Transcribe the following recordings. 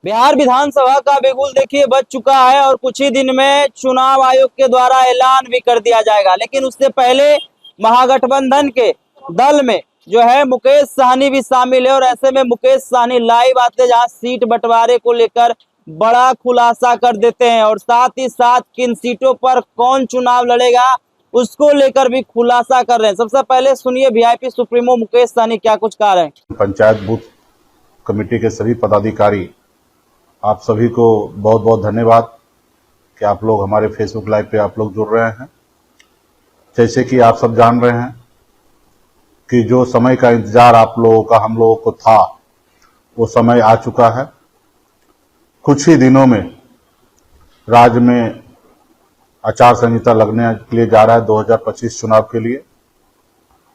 बिहार विधानसभा का बिगुल देखिए बज चुका है और कुछ ही दिन में चुनाव आयोग के द्वारा ऐलान भी कर दिया जाएगा। लेकिन उससे पहले महागठबंधन के दल में जो है मुकेश सहनी भी शामिल है और ऐसे में मुकेश सहनी लाइव आते जहां सीट बंटवारे को लेकर बड़ा खुलासा कर देते हैं और साथ ही साथ किन सीटों पर कौन चुनाव लड़ेगा उसको लेकर भी खुलासा कर रहे हैं। सबसे पहले सुनिए वीआईपी सुप्रीमो मुकेश सहनी क्या कुछ कह रहे हैं। पंचायत बूथ कमेटी के सभी पदाधिकारी, आप सभी को बहुत बहुत धन्यवाद कि आप लोग हमारे फेसबुक लाइव पे आप लोग जुड़ रहे हैं। जैसे कि आप सब जान रहे हैं कि जो समय का इंतजार आप लोगों का हम लोगों को था वो समय आ चुका है। कुछ ही दिनों में राज्य में आचार संहिता लगने के लिए जा रहा है 2025 चुनाव के लिए।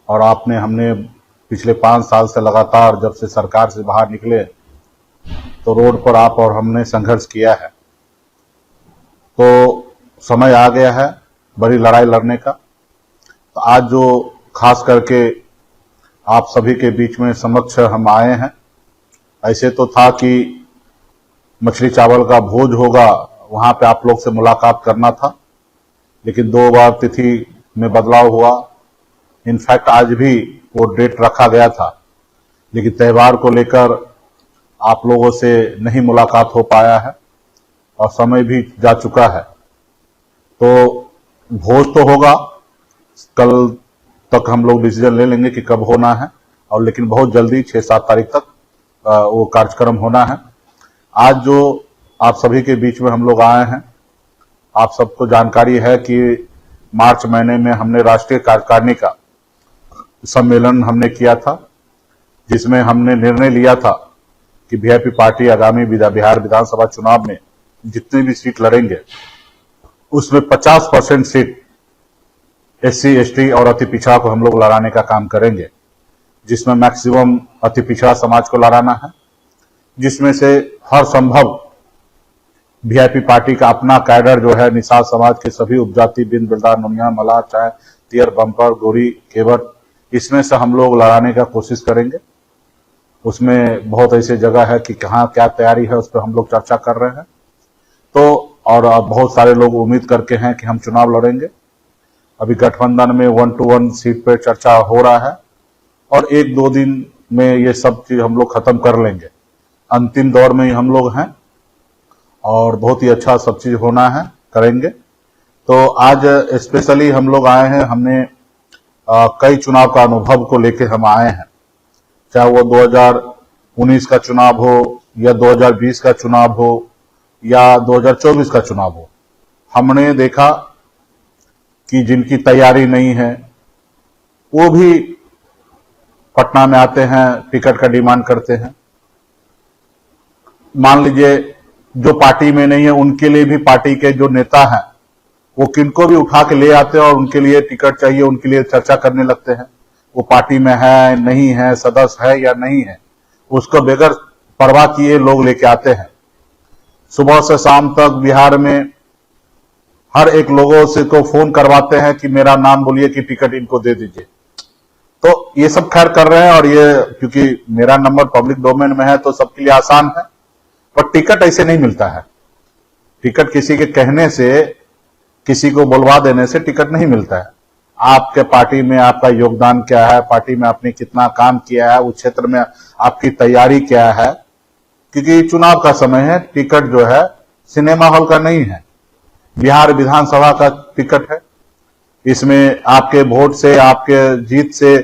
और हमने पिछले 5 साल से लगातार जब से सरकार से बाहर निकले तो रोड पर आप और हमने संघर्ष किया है। तो समय आ गया है बड़ी लड़ाई लड़ने का। तो आज जो खास करके आप सभी के बीच में समक्ष हम आए हैं, ऐसे तो था कि मछली चावल का भोज होगा, वहां पे आप लोग से मुलाकात करना था, लेकिन 2 बार तिथि में बदलाव हुआ। इनफैक्ट आज भी वो डेट रखा गया था, लेकिन त्यौहार को लेकर आप लोगों से नहीं मुलाकात हो पाया है और समय भी जा चुका है। तो भोज तो होगा, कल तक हम लोग डिसीजन ले लेंगे कि कब होना है, और लेकिन बहुत जल्दी 6-7 तारीख तक वो कार्यक्रम होना है। आज जो आप सभी के बीच में हम लोग आए हैं, आप सबको जानकारी है कि मार्च महीने में हमने राष्ट्रीय कार्यकारिणी का सम्मेलन हमने किया था, जिसमें हमने निर्णय लिया था कि वीआईपी पार्टी आगामी बिहार विधानसभा चुनाव में जितनी भी सीट लड़ेंगे उसमें 50% सीट एससी, एसटी और अति पिछड़ा को हम लोग लड़ाने का काम करेंगे, जिसमें मैक्सिमम अति पिछड़ा समाज को लड़ाना है, जिसमें से हर संभव वीआईपी पार्टी का अपना कैडर जो है निषाद समाज के सभी उपजाति, बिंद, बिल्दार, नुनिया, मल्लाह, चाय, तियर, बम्पर, गोरी, केवर, इसमें से हम लोग लड़ाने का कोशिश करेंगे। उसमें बहुत ऐसे जगह है कि कहाँ क्या तैयारी है, उस पर हम लोग चर्चा कर रहे हैं। तो और बहुत सारे लोग उम्मीद करके हैं कि हम चुनाव लड़ेंगे। अभी गठबंधन में 1 to 1 सीट पर चर्चा हो रहा है और 1-2 दिन में ये सब चीज हम लोग खत्म कर लेंगे। अंतिम दौर में ही हम लोग हैं और बहुत ही अच्छा सब चीज होना है, करेंगे। तो आज स्पेशली हम लोग आए हैं, हमने कई चुनाव का अनुभव को लेके हम आए हैं, चाहे वो 2019 का चुनाव हो या 2020 का चुनाव हो या 2024 का चुनाव हो। हमने देखा कि जिनकी तैयारी नहीं है वो भी पटना में आते हैं, टिकट का डिमांड करते हैं। मान लीजिए जो पार्टी में नहीं है उनके लिए भी पार्टी के जो नेता हैं वो किनको भी उठा के ले आते हैं और उनके लिए टिकट चाहिए, उनके लिए चर्चा करने लगते हैं। वो पार्टी में है नहीं है, सदस्य है या नहीं है, उसको बगैर परवाह किए लोग लेके आते हैं। सुबह से शाम तक बिहार में हर एक लोगों से को फोन करवाते हैं कि मेरा नाम बोलिए कि टिकट इनको दे दीजिए। तो ये सब खैर कर रहे हैं और ये क्योंकि मेरा नंबर पब्लिक डोमेन में है तो सबके लिए आसान है, पर टिकट ऐसे नहीं मिलता है। टिकट किसी के कहने से, किसी को बुलवा देने से टिकट नहीं मिलता है। आपके पार्टी में आपका योगदान क्या है, पार्टी में आपने कितना काम किया है, उस क्षेत्र में आपकी तैयारी क्या है, क्योंकि चुनाव का समय है। टिकट जो है सिनेमा हॉल का नहीं है, बिहार विधानसभा का टिकट है। इसमें आपके वोट से, आपके जीत से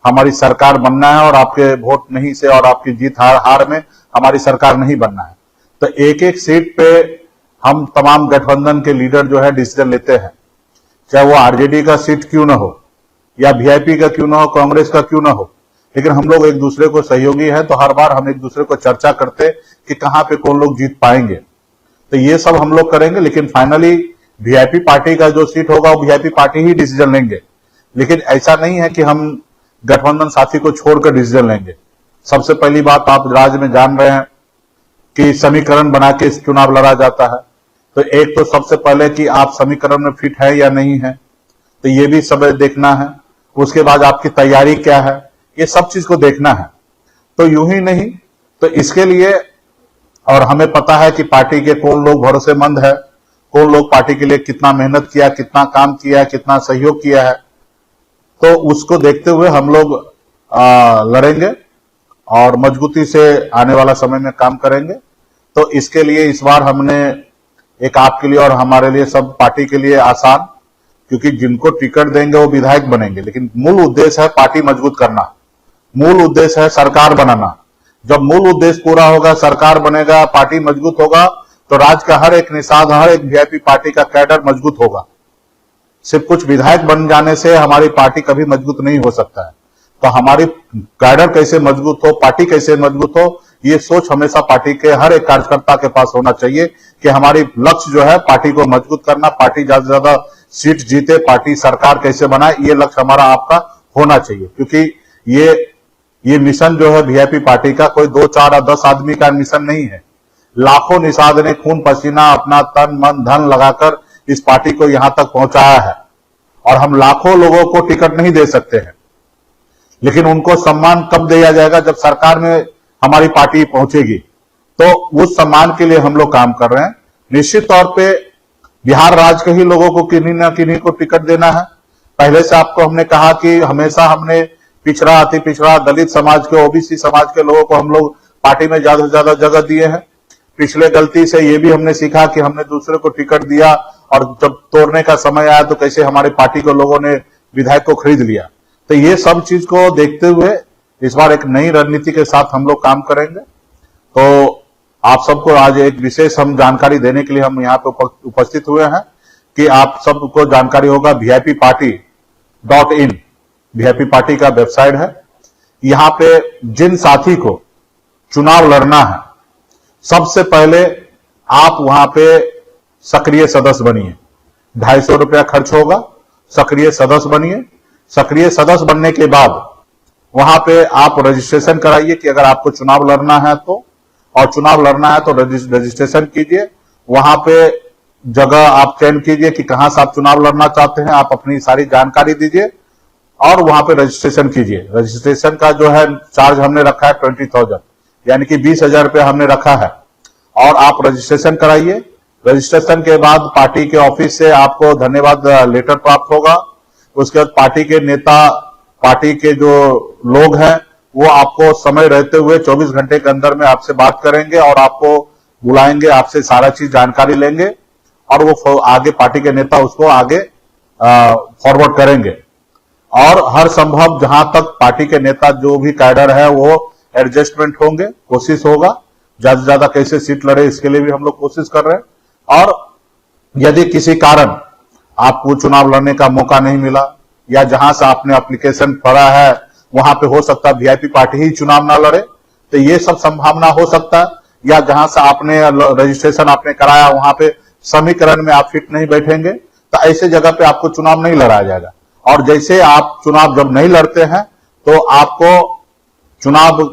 हमारी सरकार बनना है और आपके वोट नहीं से और आपकी जीत हार में हमारी सरकार नहीं बनना है। तो एक एक सीट पे हम तमाम गठबंधन के लीडर जो है डिसीजन लेते हैं, चाहे वो आरजेडी का सीट क्यों ना हो या वीआईपी का क्यों ना हो, कांग्रेस का क्यों ना हो, लेकिन हम लोग एक दूसरे को सहयोगी है तो हर बार हम एक दूसरे को चर्चा करते कि कहां पे कौन लोग जीत पाएंगे। तो ये सब हम लोग करेंगे, लेकिन फाइनली वीआईपी पार्टी का जो सीट होगा वो वीआईपी पार्टी ही डिसीजन लेंगे। लेकिन ऐसा नहीं है कि हम गठबंधन साथी को छोड़कर डिसीजन लेंगे। सबसे पहली बात, आप राज्य में जान रहे हैं कि समीकरण बना के चुनाव लड़ा जाता है। तो एक तो सबसे पहले कि आप समीकरण में फिट है या नहीं है, तो ये भी सब देखना है। उसके बाद आपकी तैयारी क्या है, ये सब चीज को देखना है। तो यूं ही नहीं, तो इसके लिए और हमें पता है कि पार्टी के कौन लोग भरोसेमंद है, कौन लोग पार्टी के लिए कितना मेहनत किया, कितना काम किया, कितना सहयोग किया है। तो उसको देखते हुए हम लोग लड़ेंगे और मजबूती से आने वाला समय में काम करेंगे। तो इसके लिए इस बार हमने एक आपके लिए और हमारे लिए, सब पार्टी के लिए आसान, क्योंकि जिनको टिकट देंगे वो विधायक बनेंगे, लेकिन मूल उद्देश्य है पार्टी मजबूत करना, मूल उद्देश्य है सरकार बनाना। जब मूल उद्देश्य पूरा होगा, सरकार बनेगा, पार्टी मजबूत होगा, तो राज्य का हर एक निषाद, हर एक वीआईपी पार्टी का कैडर मजबूत होगा। सिर्फ कुछ विधायक बन जाने से हमारी पार्टी कभी मजबूत नहीं हो सकता है। तो हमारी कैडर कैसे मजबूत हो, पार्टी कैसे मजबूत हो, ये सोच हमेशा पार्टी के हर एक कार्यकर्ता के पास होना चाहिए कि हमारी लक्ष्य जो है पार्टी को मजबूत करना, पार्टी ज्यादा से ज्यादा सीट जीते, पार्टी सरकार कैसे बनाए, ये लक्ष्य हमारा आपका होना चाहिए। क्योंकि ये मिशन जो है वीआईपी पार्टी का कोई 2, 4 या 10 आदमी का मिशन नहीं है। लाखों निषाद ने खून पसीना, अपना तन मन धन लगाकर इस पार्टी को यहां तक पहुंचाया है, और हम लाखों लोगों को टिकट नहीं दे सकते हैं, लेकिन उनको सम्मान कब दिया जाएगा, जब सरकार में हमारी पार्टी पहुंचेगी। तो उस सम्मान के लिए हम लोग काम कर रहे हैं। निश्चित तौर पे बिहार राज्य के ही लोगों को किन्हीं न किन्हीं को टिकट देना है। पहले से आपको हमने कहा कि हमेशा हमने पिछड़ा, अति पिछड़ा, दलित समाज के, ओबीसी समाज के लोगों को हम लोग पार्टी में ज्यादा से ज्यादा जगह दिए हैं। पिछले गलती से ये भी हमने सीखा कि हमने दूसरे को टिकट दिया और जब तोड़ने का समय आया तो कैसे हमारे पार्टी के लोगों ने विधायक को खरीद लिया। तो ये सब चीज को देखते हुए इस बार एक नई रणनीति के साथ हम लोग काम करेंगे। तो आप सबको आज एक विशेष हम जानकारी देने के लिए हम यहाँ पे उपस्थित हुए हैं कि आप सबको जानकारी होगा, vipparty.in वीआईपी पार्टी का वेबसाइट है। यहाँ पे जिन साथी को चुनाव लड़ना है, सबसे पहले आप वहां पे सक्रिय सदस्य बनिए। 250 रुपया खर्च होगा, सक्रिय सदस्य बनिए। सक्रिय सदस्य बनने के बाद वहां पे आप रजिस्ट्रेशन कराइए कि अगर आपको चुनाव लड़ना है तो, और चुनाव लड़ना है तो रजिस्ट्रेशन कीजिए। वहां पे जगह आप चयन कीजिए कि कहां से आप चुनाव लड़ना चाहते हैं, आप अपनी सारी जानकारी दीजिए और वहां पे रजिस्ट्रेशन कीजिए। रजिस्ट्रेशन का जो है चार्ज हमने रखा है 20,000, यानी कि 20,000 रुपया हमने रखा है, और आप रजिस्ट्रेशन कराइए। रजिस्ट्रेशन के बाद पार्टी के ऑफिस से आपको धन्यवाद लेटर प्राप्त होगा। उसके बाद पार्टी के नेता, पार्टी के जो लोग हैं वो आपको समय रहते हुए 24 घंटे के अंदर में आपसे बात करेंगे और आपको बुलाएंगे, आपसे सारा चीज जानकारी लेंगे और वो आगे पार्टी के नेता उसको आगे फॉरवर्ड करेंगे। और हर संभव जहां तक पार्टी के नेता जो भी कैडर है वो एडजस्टमेंट होंगे, कोशिश होगा ज्यादा से ज्यादा कैसे सीट लड़े, इसके लिए भी हम लोग कोशिश कर रहे हैं। और यदि किसी कारण आपको चुनाव लड़ने का मौका नहीं मिला या जहां से आपने एप्लीकेशन भरा है वहां पे हो सकता है वीआईपी पार्टी ही चुनाव ना लड़े, तो ये सब संभावना हो सकता है। या जहां से आपने रजिस्ट्रेशन आपने कराया वहां पे समीकरण में आप फिट नहीं बैठेंगे, तो ऐसे जगह पे आपको चुनाव नहीं लड़ाया जाएगा। और जैसे आप चुनाव जब नहीं लड़ते हैं तो आपको चुनाव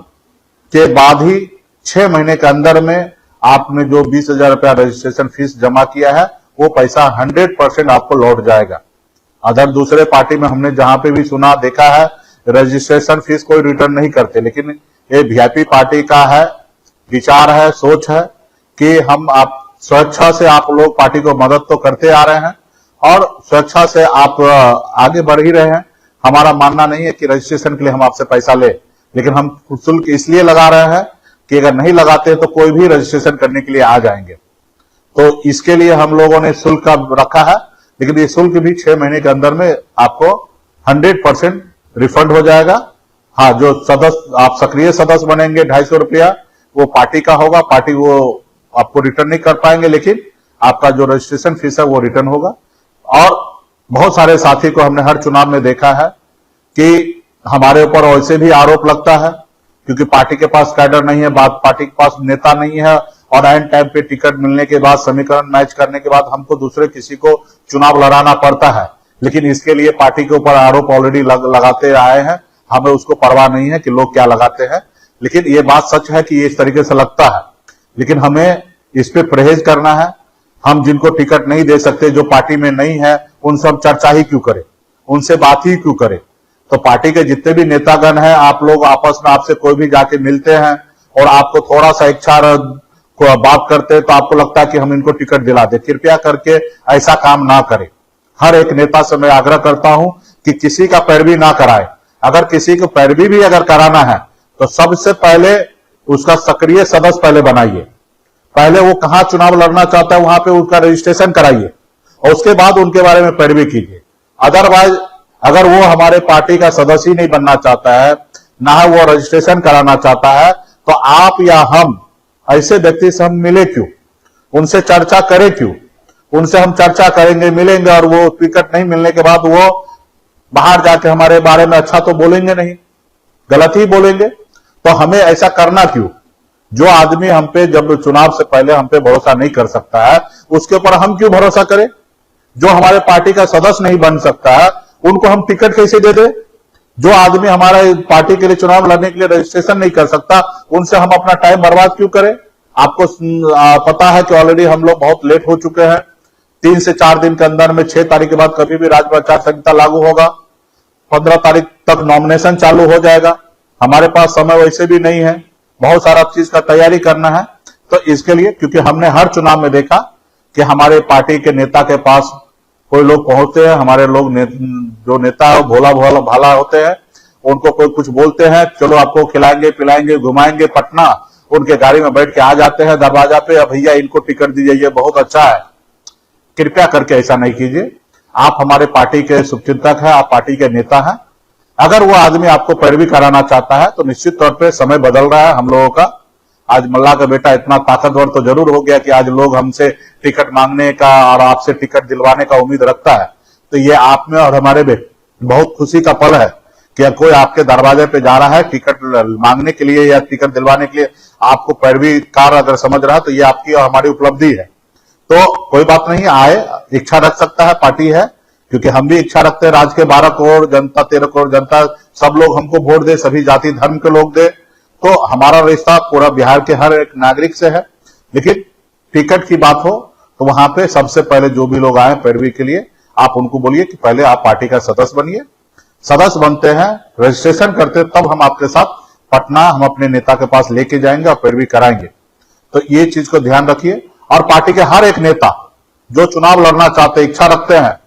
के बाद ही 6 महीने के अंदर में आपने जो 20,000 रुपया रजिस्ट्रेशन फीस जमा किया है वो पैसा 100% आपको लौट जाएगा। अदर दूसरे पार्टी में हमने जहां पे भी सुना देखा है रजिस्ट्रेशन फीस कोई रिटर्न नहीं करते, लेकिन ये वीआईपी पार्टी का है विचार है, सोच है कि हम आप स्वेच्छा से आप लोग पार्टी को मदद तो करते आ रहे हैं और स्वेच्छा से आप आगे बढ़ ही रहे हैं। हमारा मानना नहीं है कि रजिस्ट्रेशन के लिए हम आपसे पैसा ले, लेकिन हम शुल्क इसलिए लगा रहे हैं कि अगर नहीं लगाते तो कोई भी रजिस्ट्रेशन करने के लिए आ जाएंगे। तो इसके लिए हम लोगों ने शुल्क का रखा है, लेकिन ये शुल्क भी 6 महीने के अंदर में आपको 100% रिफंड हो जाएगा। हाँ, जो सदस्य आप सक्रिय सदस्य बनेंगे 250 रुपया वो पार्टी का होगा, पार्टी वो आपको रिटर्न नहीं कर पाएंगे, लेकिन आपका जो रजिस्ट्रेशन फीस है वो रिटर्न होगा। और बहुत सारे साथी को हमने हर चुनाव में देखा है कि हमारे ऊपर वैसे भी आरोप लगता है क्योंकि पार्टी के पास कैडर नहीं है, पार्टी के पास नेता नहीं है, और एंड टाइम पे टिकट मिलने के बाद समीकरण मैच करने के बाद हमको दूसरे किसी को चुनाव लड़ाना पड़ता है। लेकिन इसके लिए पार्टी के ऊपर आरोप ऑलरेडी लगाते आए हैं, हमें उसको परवाह नहीं है कि लोग क्या लगाते हैं। लेकिन ये बात सच है कि ये इस तरीके से लगता है, लेकिन हमें इस पे परहेज करना है। हम जिनको टिकट नहीं दे सकते, जो पार्टी में नहीं है, उन सब चर्चा ही क्यों करें, उनसे बात ही क्यों करें। तो पार्टी के जितने भी नेतागण हैं, आप लोग आपस में आपसे कोई भी जाके मिलते हैं और आपको थोड़ा सा इच्छा को बात करते हैं तो आपको लगता है कि हम इनको टिकट दिला दे। कृपया करके ऐसा काम ना करें। हर एक नेता से मैं आग्रह करता हूं कि किसी का पैरवी ना कराए। अगर किसी को पैरवी भी अगर कराना है तो सबसे पहले उसका सक्रिय सदस्य पहले बनाइए। पहले वो कहां चुनाव लड़ना चाहता है वहां पे उसका रजिस्ट्रेशन कराइए और उसके बाद उनके बारे में पैरवी कीजिए। अदरवाइज अगर वो हमारे पार्टी का सदस्य ही नहीं बनना चाहता है, ना वो रजिस्ट्रेशन कराना चाहता है, तो आप या हम ऐसे व्यक्ति से हम मिले क्यों, उनसे चर्चा करें क्यों? उनसे हम चर्चा करेंगे, मिलेंगे और वो टिकट नहीं मिलने के बाद वो बाहर जाके हमारे बारे में अच्छा तो बोलेंगे नहीं, गलत ही बोलेंगे। तो हमें ऐसा करना क्यों? जो आदमी हम पे जब चुनाव से पहले हम पे भरोसा नहीं कर सकता है, उसके ऊपर हम क्यों भरोसा करें? जो हमारे पार्टी का सदस्य नहीं बन सकता है, उनको हम टिकट कैसे दे दे? जो आदमी हमारे पार्टी के लिए चुनाव लड़ने के लिए रजिस्ट्रेशन नहीं कर सकता, उनसे हम अपना टाइम बर्बाद क्यों करें? आपको पता है कि ऑलरेडी हम लोग बहुत लेट हो चुके हैं। 3 से 4 दिन के अंदर में 6 तारीख के बाद कभी भी राज्य आचार संहिता लागू होगा। 15 तारीख तक नॉमिनेशन चालू हो जाएगा। हमारे पास समय वैसे भी नहीं है, बहुत सारा चीज का तैयारी करना है। तो इसके लिए, क्योंकि हमने हर चुनाव में देखा कि हमारे पार्टी के नेता के पास कोई लोग पहुंचते हैं, हमारे लोग जो नेता है भोला भोला भाला होते हैं, उनको कोई कुछ बोलते हैं, चलो आपको खिलाएंगे पिलाएंगे घुमाएंगे पटना, उनके गाड़ी में बैठ के आ जाते हैं दरवाजा पे, भैया इनको टिकट दीजिए, ये बहुत अच्छा है। कृपया करके ऐसा नहीं कीजिए। आप हमारे पार्टी के शुभचिंतक हैं, आप पार्टी के नेता हैं। अगर वो आदमी आपको पैरवी कराना चाहता है तो निश्चित तौर पे समय बदल रहा है हम लोगों का। आज मल्ला का बेटा इतना ताकतवर तो जरूर हो गया कि आज लोग हमसे टिकट मांगने का और आपसे टिकट दिलवाने का उम्मीद रखता है। तो ये आप में और हमारे में बहुत खुशी का पल है कि कोई आपके दरवाजे पे जा रहा है टिकट मांगने के लिए या टिकट दिलवाने के लिए, आपको पैरवी कार अगर समझ रहा है तो ये आपकी और हमारी उपलब्धि है। तो कोई बात नहीं, आए, इच्छा रख सकता है, पार्टी है, क्योंकि हम भी इच्छा रखते हैं राज्य के 12 करोड़ जनता, 13 करोड़ जनता, सब लोग हमको वोट दे, सभी जाति धर्म के लोग दे। तो हमारा रिश्ता पूरा बिहार के हर एक नागरिक से है। लेकिन टिकट की बात हो तो वहां पे सबसे पहले जो भी लोग आए पैरवी के लिए, आप उनको बोलिए कि पहले आप पार्टी का सदस्य बनिए। सदस्य बनते हैं, रजिस्ट्रेशन करते हैं, तब हम आपके साथ पटना हम अपने नेता के पास लेके जाएंगे और पैरवी कराएंगे। तो ये चीज को ध्यान रखिए। और पार्टी के हर एक नेता जो चुनाव लड़ना चाहते, इच्छा रखते हैं,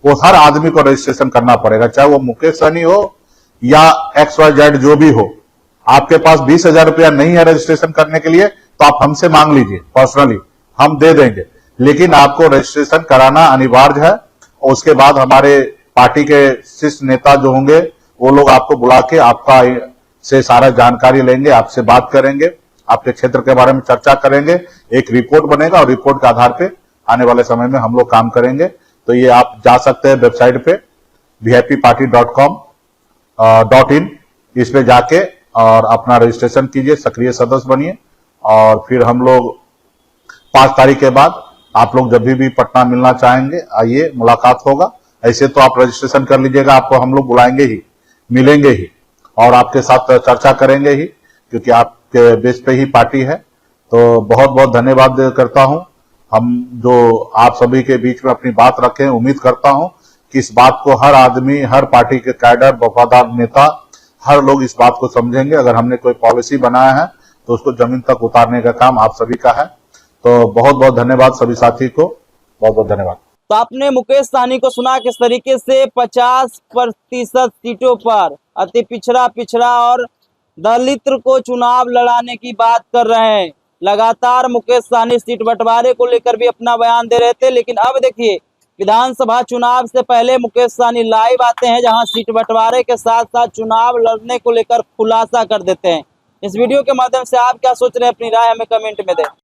वो हर आदमी को रजिस्ट्रेशन करना पड़ेगा, चाहे वो मुकेश सहनी हो या XYZ जो भी हो। आपके पास 20,000 रुपया नहीं है रजिस्ट्रेशन करने के लिए तो आप हमसे मांग लीजिए पर्सनली, हम दे देंगे। लेकिन आपको रजिस्ट्रेशन कराना अनिवार्य है। और उसके बाद हमारे पार्टी के शीर्ष नेता जो होंगे वो लोग आपको बुला के आपका से सारा जानकारी लेंगे, आपसे बात करेंगे, आपके क्षेत्र के बारे में चर्चा करेंगे, एक रिपोर्ट बनेगा और रिपोर्ट के आधार पे आने वाले समय में हम लोग काम करेंगे। तो ये आप जा सकते हैं वेबसाइट पे vipparty.com.in, इस पे जाके और अपना रजिस्ट्रेशन कीजिए, सक्रिय सदस्य बनिए। और फिर हम लोग 5 तारीख के बाद आप लोग जब भी पटना मिलना चाहेंगे आइए, मुलाकात होगा। ऐसे तो आप रजिस्ट्रेशन कर लीजिएगा, आपको हम लोग बुलाएंगे ही, मिलेंगे ही और आपके साथ चर्चा करेंगे ही, क्योंकि आपके बेस पे ही पार्टी है। तो बहुत बहुत धन्यवाद करता हूं। हम जो आप सभी के बीच में अपनी बात रखें, उम्मीद करता हूं कि इस बात को हर आदमी, हर पार्टी के कैडर, वफादार नेता, हर लोग इस बात को समझेंगे। अगर हमने कोई पॉलिसी बनाया है तो उसको जमीन तक उतारने का काम आप सभी का है। तो बहुत बहुत धन्यवाद सभी साथी को, बहुत बहुत धन्यवाद। तो आपने मुकेश सहनी को सुना किस तरीके से 50% सीटों पर अति पिछड़ा और दलित को चुनाव लड़ाने की बात कर रहे हैं। लगातार मुकेश सहनी सीट बंटवारे को लेकर भी अपना बयान दे रहे थे, लेकिन अब देखिए विधानसभा चुनाव से पहले मुकेश सहनी लाइव आते हैं, जहां सीट बंटवारे के साथ साथ चुनाव लड़ने को लेकर खुलासा कर देते हैं। इस वीडियो के माध्यम से आप क्या सोच रहे हैं, अपनी राय हमें कमेंट में दें।